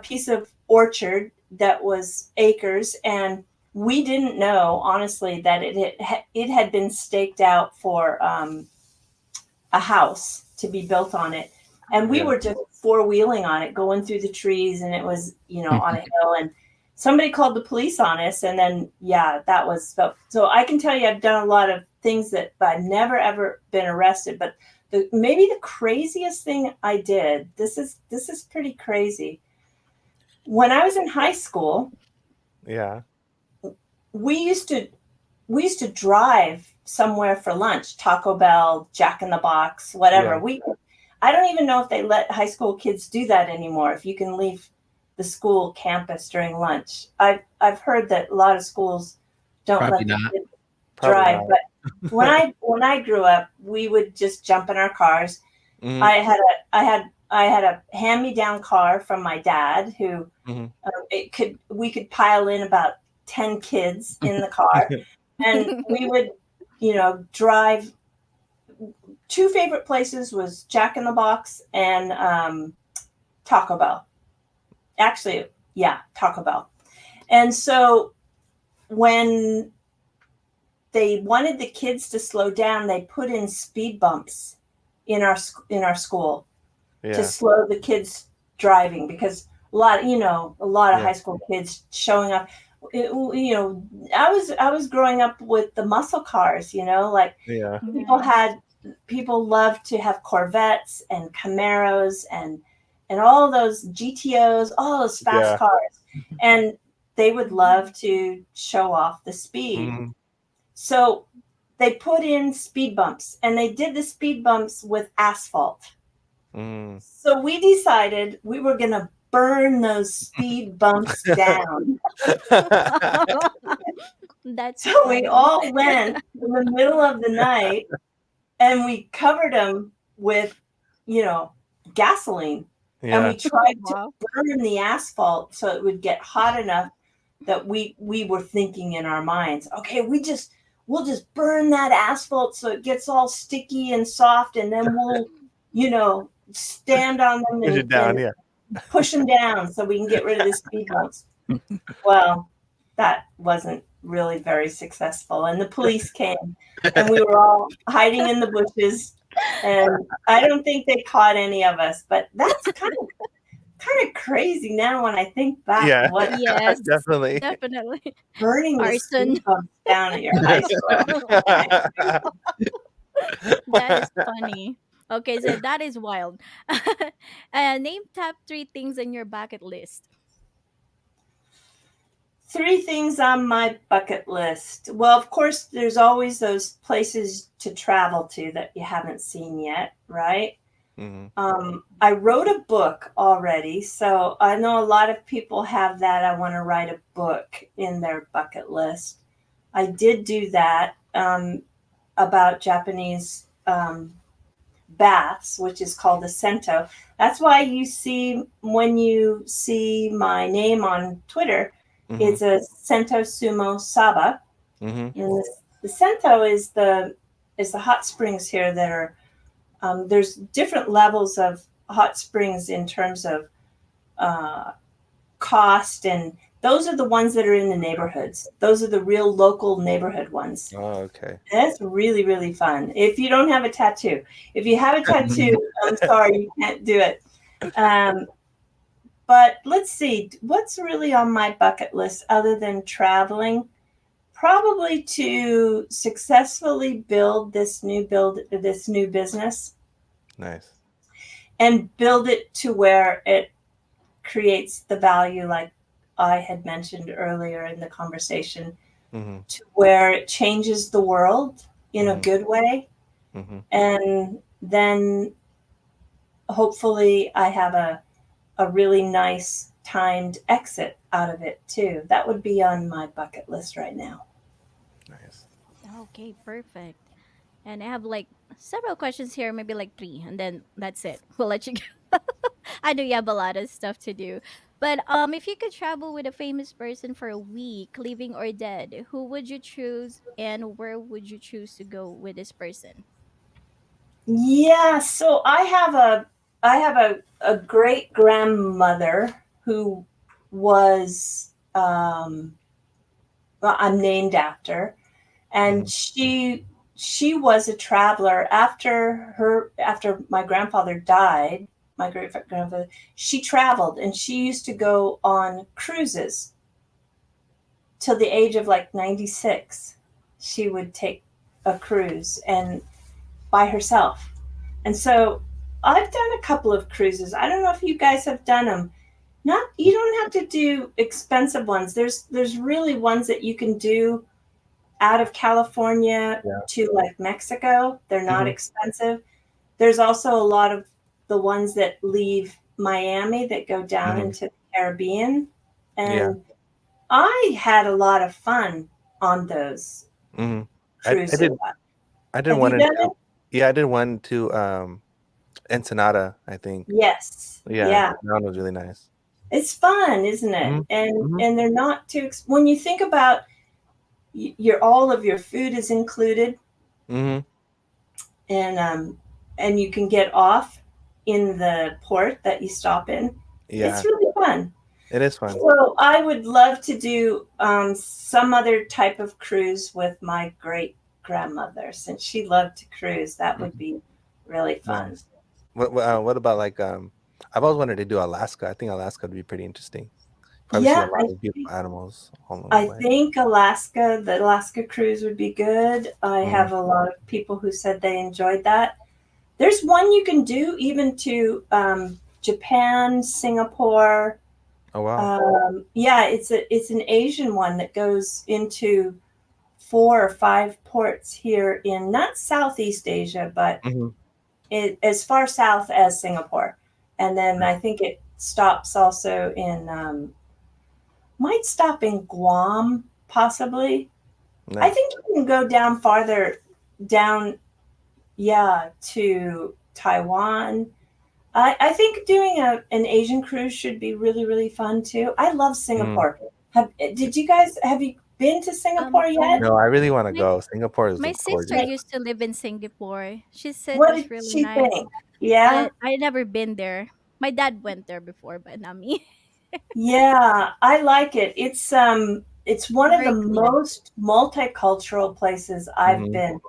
piece of orchard that was acres, and we didn't know, honestly, that it had been staked out for a house to be built on it. And we Yeah. were just four-wheeling on it, going through the trees, and it was, on a hill. And somebody called the police on us, and then, yeah, that was so I can tell you I've done a lot of things but I've never, ever been arrested. But maybe the craziest thing I did, this is pretty crazy. When I was in high school, Yeah. we used to drive somewhere for lunch, Taco Bell, Jack in the Box, whatever. Yeah. I don't even know if they let high school kids do that anymore. If you can leave the school campus during lunch, I've heard that a lot of schools don't Probably let the not. kids Probably drive. not. But when I grew up, we would just jump in our cars. Mhm. I had a hand-me-down car from my dad who Mhm. we could pile in about 10 kids in the car, and we would drive. Two favorite places was Jack in the Box and Taco Bell. Actually, yeah, Taco Bell. And so when they wanted the kids to slow down, they put in speed bumps in our school to Yeah. slow the kids driving, because a lot of Yeah. high school kids showing up. I was growing up with the muscle cars, like Yeah. people loved to have Corvettes and Camaros and all those GTOs, all those fast Yeah. cars, and they would love to show off the speed. Mhm. So they put in speed bumps, and they did the speed bumps with asphalt. Mm. So we decided we were going to burn those speed bumps down. That's So funny. we all went in the middle of the night and we covered them with, gasoline. And Yeah. we tried to Wow. burn the asphalt so it would get hot enough that we were thinking in our minds, okay, we'll just burn that asphalt so it gets all sticky and soft, and then we'll, stand on them Push it down. and Yeah. push them down so we can get rid of the speed bumps. Well, that wasn't really very successful. And the police came and we were all hiding in the bushes. And I don't think they caught any of us, but that's kind of crazy now when I think back. Yeah. What Yes, Definitely. definitely. burning the Arson. speed bumps down at your high school. That is funny. Okay, so that is wild. Name top three things on your bucket list. 3 things on my bucket list. Well, of course, there's always those places to travel to that you haven't seen yet, right? Mhm. I wrote a book already, so I know a lot of people have that. I want to write a book in their bucket list. I did do that about Japanese baths, which is called a sento. That's why you see, when you see my name on Twitter, Mhm. it's a Sento Sumo Saba. Mhm. And the sento is the hot springs here that are there's different levels of hot springs in terms of cost, and those are the ones that are in the neighborhoods. Those are the real local neighborhood ones. Oh, okay. And that's really, really fun. If you don't have a tattoo, if you have a tattoo, I'm sorry, you can't do it. But let's see, what's really on my bucket list other than traveling? Probably to successfully build this new business Nice. and build it to where it creates the value, like I had mentioned earlier in the conversation, Mhm. to where it changes the world in a Mhm. good way. Mhm. And then hopefully I have a really nice timed exit out of it too. That would be on my bucket list right now. Nice. Okay, perfect. And I have like several questions here, maybe like three, and then that's it. We'll let you go. I know you have a lot of stuff to do. But if you could travel with a famous person for a week, living or dead, who would you choose and where would you choose to go with this person? Yeah, so I have a great grandmother who was well, I'm named after, and Mhm. she was a traveler after my grandfather died. My great grandfather, she traveled and she used to go on cruises till the age of like 96. She would take a cruise and by herself. And so I've done a couple of cruises. I don't know if you guys have done them. Not, you don't have to do expensive ones. There's really ones that you can do out of California Yeah. to like Mexico. They're not Mhm. expensive. There's also a lot of the ones that leave Miami that go down Mhm. into the Caribbean. Yeah. And I had a lot of fun on those Mhm. I cruises. did. I did Have one you or done it? two. Yeah, I did one to Ensenada, I think. Yes. Yeah, Yeah. that one was really nice. It's fun, isn't it? Mhm. And Mhm. and they're not too when you think about your all of your food is included, Mhm. and you can get off in the port that you stop in. It's Yeah, really fun. it is fun. So I would love to do some other type of cruise with my great grandmother, since she loved to cruise. That would Mhm. be really fun. Nice. What about like I've always wanted to do Alaska. I think Alaska would be pretty interesting. Probably see a Yeah, lot of beautiful animals along the I way. think the Alaska cruise would be good. I Mhm. have a lot of people who said they enjoyed that. There's one you can do even to Japan, Singapore. Oh wow. Yeah, it's an Asian one that goes into 4 or 5 ports here in not Southeast Asia, but as far south as Singapore. And then I think it stops also in, might stop in Guam, possibly. Nice. I think you can go down farther down, to Taiwan. I think doing an Asian cruise should be really, really fun too. I love Singapore. Have you been to Singapore yet? No, I really want to My- go. Singapore is My sister gorgeous. used to live in Singapore. She said What it was did really she nice. think? Yeah. But I never been there. My dad went there before, but not me. Yeah, I like it. It's one of the Very clean. most multicultural places I've been.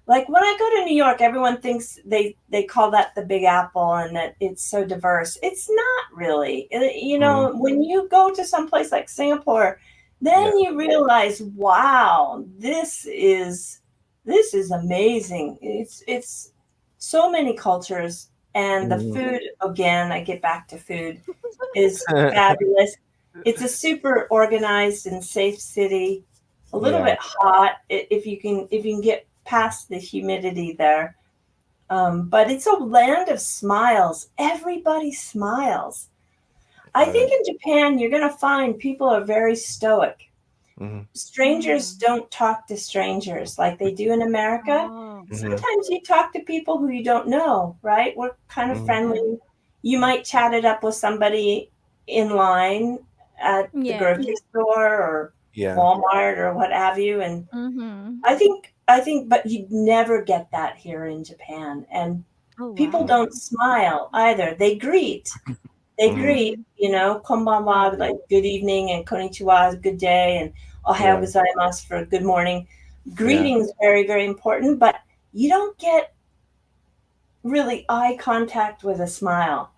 Like when I go to New York, everyone thinks they call that the Big Apple and that it's so diverse. It's not really. You know, when you go to some place like Singapore, then you realize, wow, this is amazing. It's so many cultures, and the food, again, I get back to food, is fabulous. It's a super organized and safe city. A little bit hot if you can get past the humidity there. But it's a land of smiles. Everybody smiles. I think in Japan, you're going to find people are very stoic. Strangers don't talk to strangers like they do in America. Oh. Sometimes you talk to people who you don't know, right? We're kind of friendly. You might chat it up with somebody in line at the grocery store or Walmart or what have you. And I think, but you'd never get that here in Japan. And people don't smile either. They greet. You know, konbanwa, like good evening, and konnichiwa, good day, and ohayou gozaimasu for good morning. Greeting is very, very important, but you don't get really eye contact with a smile.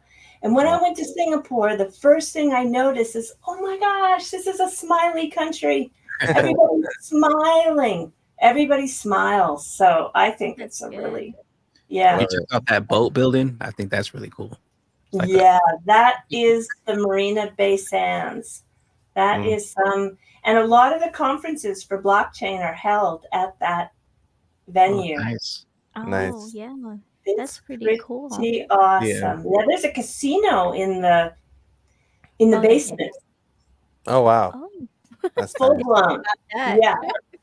And when I went to Singapore, the first thing I noticed is, oh my gosh, this is a smiley country. Everybody's smiling. Everybody smiles. So I think it's a really, You checked out that boat building. I think that's really cool. Like that is the Marina Bay Sands. That is and a lot of the conferences for blockchain are held at that venue. Nice. Oh, yeah. That's pretty cool. Awesome. Yeah, there's a casino in the basement. Oh wow. That's full blown. Yeah.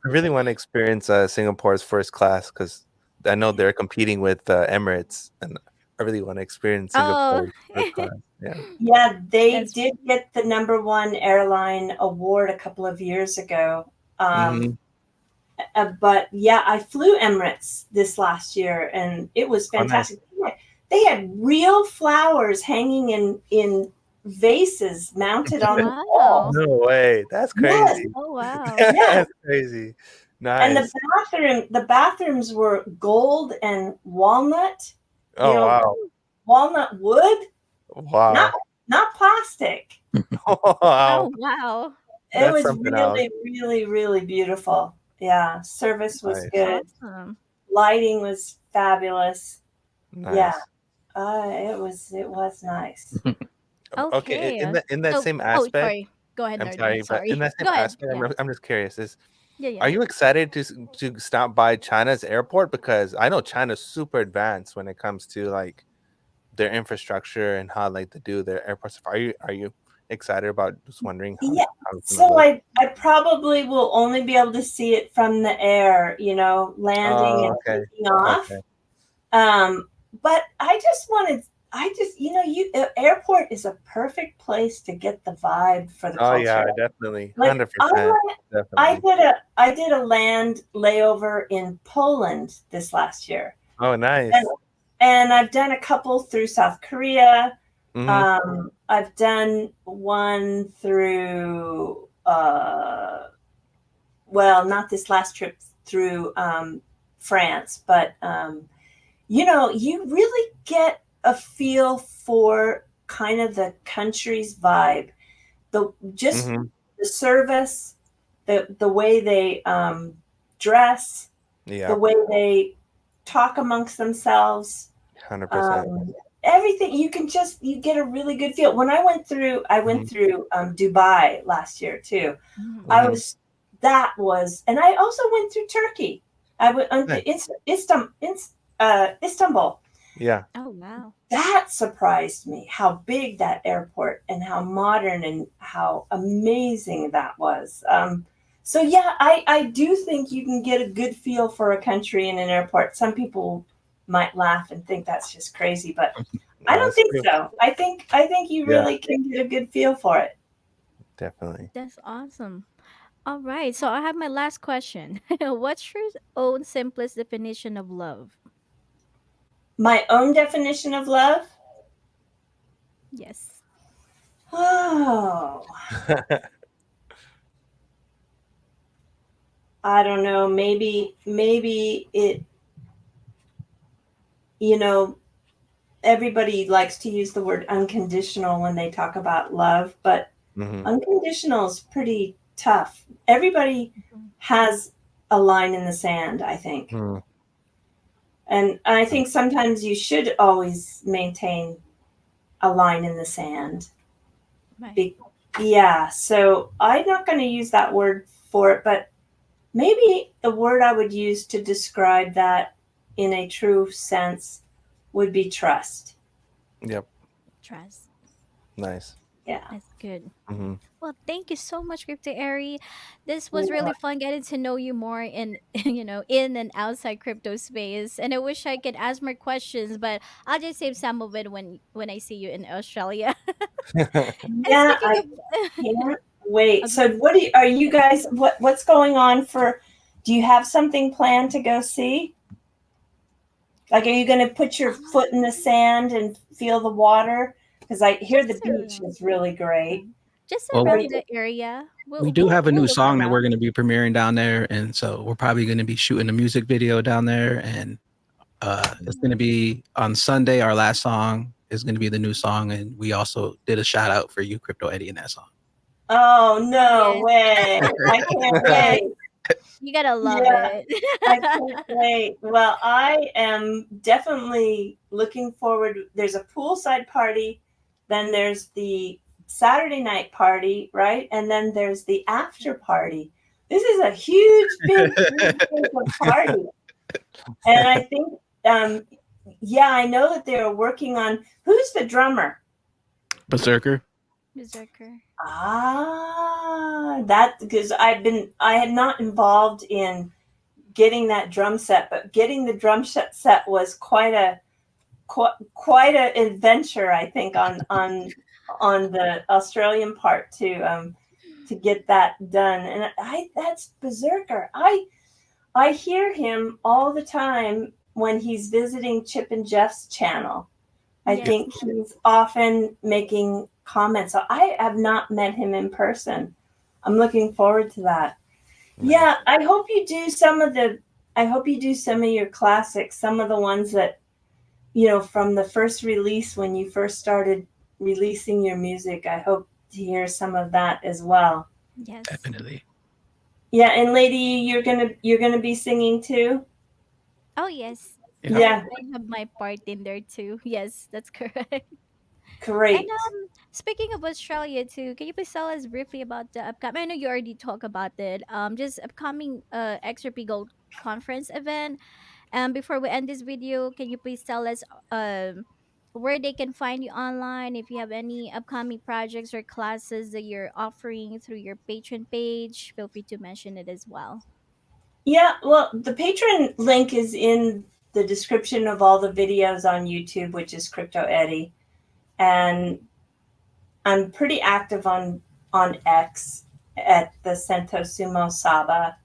I really want to experience Singapore's first class because I know they're competing with Emirates, and I really want to experience Singapore's first class. Yeah, they did get the #1 airline award a couple of years ago. But yeah, I flew Emirates this last year, and it was fantastic. Oh, nice. They had real flowers hanging in vases mounted on the wall. No way. That's crazy. Yes. Oh wow. That's crazy. Nice. And the bathrooms were gold and walnut. Oh wow. Walnut wood. Wow. Not plastic. Wow. Oh wow. It was really, really, really beautiful. Yeah. Service was good. Awesome. Lighting was fabulous. Nice. Yeah. It was nice. Okay. In that same aspect. Sorry. Go ahead, I'm sorry. But in that same aspect, I'm just curious. Yeah. Are you excited to stop by China's airport? Because I know China's super advanced when it comes to like their infrastructure and how like they do their airports. Are you excited about just wondering how so I probably will only be able to see it from the air, landing and taking off. But airport is a perfect place to get the vibe for the culture. Oh yeah, definitely. Like, 100%. Definitely. I did a land layover in Poland this last year. Oh, nice. And I've done a couple through South Korea. I've done one through, not this last trip through France, but, you really get a feel for kind of the country's vibe, the service, the way they dress, the way they talk amongst themselves. 100%. Everything you get a really good feel. When I went through Dubai last year too. I was that was, and I also went through Turkey. I went Istanbul. Yeah. Oh wow. That surprised me, how big that airport and how modern and how amazing that was. So yeah, I do think you can get a good feel for a country in an airport. Some people might laugh and think that's just crazy, but I don't That's think true. so. I think you Yeah. really can get a good feel for it. Definitely. That's awesome. All right, so I have my last question. What's your own simplest definition of love? My own definition of love? Yes. Oh, I don't know. Maybe it, you know, everybody likes to use the word unconditional when they talk about love, but Hmm. unconditional is pretty tough. Everybody Mhm. has a line in the sand, I think. Hmm. And I think sometimes you should always maintain a line in the sand. Right. Be- yeah, so I'm not going to use that word for it, but maybe the word I would use to describe that in a true sense would be trust. Yep. Trust. Nice. Yeah. That's good. Hmm. Well, thank you so much, Crypto Airy. This was really fun getting to know you more in in and outside crypto space. And I wish I could ask more questions, but I'll just save some of it when I see you in Australia. And Yeah, speaking I of can't wait. okay, So are you guys, what's going on for, do you have something planned to go see? Like, are you going to put your foot in the um, sand and feel the water? Because I hear the just beach around, is really yeah, great. just Well, Or around the area. we do have a new We'll look song that we're around. going to be premiering down there, and so we're probably going to be shooting a music video down there, and it's going to be on Sunday. Our last song is going to be the new song, and we also did a shout out for you, Crypto Eddie, in that song. oh, no Yes, way. I can't yes, wait. you gotta love Yeah, it. I can't wait. Well, I am definitely looking forward. There's a poolside party, then there's the Saturday night party, right? And then there's the after party. This is a huge, big, party. And I think, um, yeah, I know that they're working on, who's the drummer? Berserker. Berserker. That, because I had not involved in getting that drum set, but getting the drum set was quite an adventure, I think, on the Australian part to get that done. And that's Berserker. I hear him all the time when he's visiting Chip and Jeff's channel. I Yes. think he's often making comments. So I have not met him in person. I'm looking forward to that. Yeah, I hope you do some of your classics, some of the ones that, from the first release when you first started releasing your music. I hope to hear some of that as well. Yes. Definitely. Yeah, and Lady, you're gonna be singing too? Oh yes. Yeah. Yeah, I have my part in there too. Yes, that's correct. And great. speaking of Australia too, can you please tell us briefly about the upcoming? I know you already talked about it. Just upcoming XRP Gold conference event. Before we end this video, can you please tell us where they can find you online? If you have any upcoming projects or classes that you're offering through your patron page, feel free to mention it as well. Yeah, well, the Patreon link is in the description of all the videos on YouTube, which is Crypto Eddie. And I'm pretty active on X at the Sento Sumo Saba.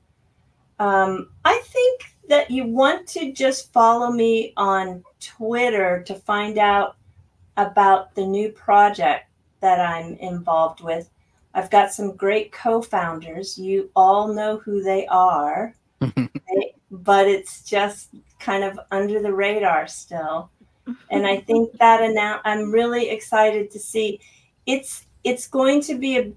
I think that you want to just follow me on Twitter to find out about the new project that I'm involved with. I've got some great co-founders. You all know who they are, but it's just kind of under the radar still. And I think that now I'm really excited to see. It's going to be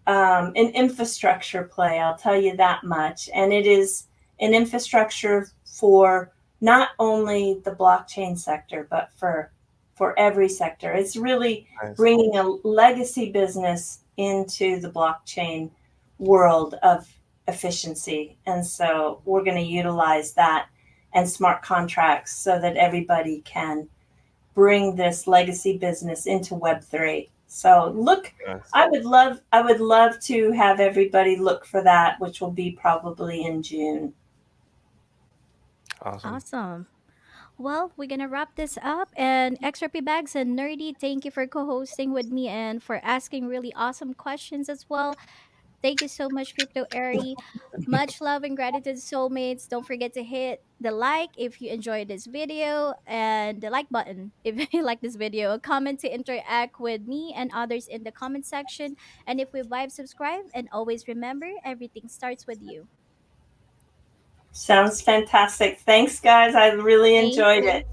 an infrastructure play. I'll tell you that much. And it is an infrastructure for not only the blockchain sector, but for every sector. It's really Nice. bringing a legacy business into the blockchain world of efficiency. And so we're going to utilize that and smart contracts so that everybody can bring this legacy business into Web3. So look, Yes. I would love to have everybody look for that, which will be probably in June. Awesome. Awesome. Well, we're gonna wrap this up. And XRP Bags and Nerdy, thank you for co-hosting with me and for asking really awesome questions as well. Thank you so much, Crypto Airy. Much love and gratitude, soulmates. Don't forget to hit the like if you enjoyed this video and the like button if you like this video. A comment to interact with me and others in the comment section. And if we vibe, subscribe. And always remember, everything starts with you. Sounds fantastic. Thanks, guys. I really Thank enjoyed you. it.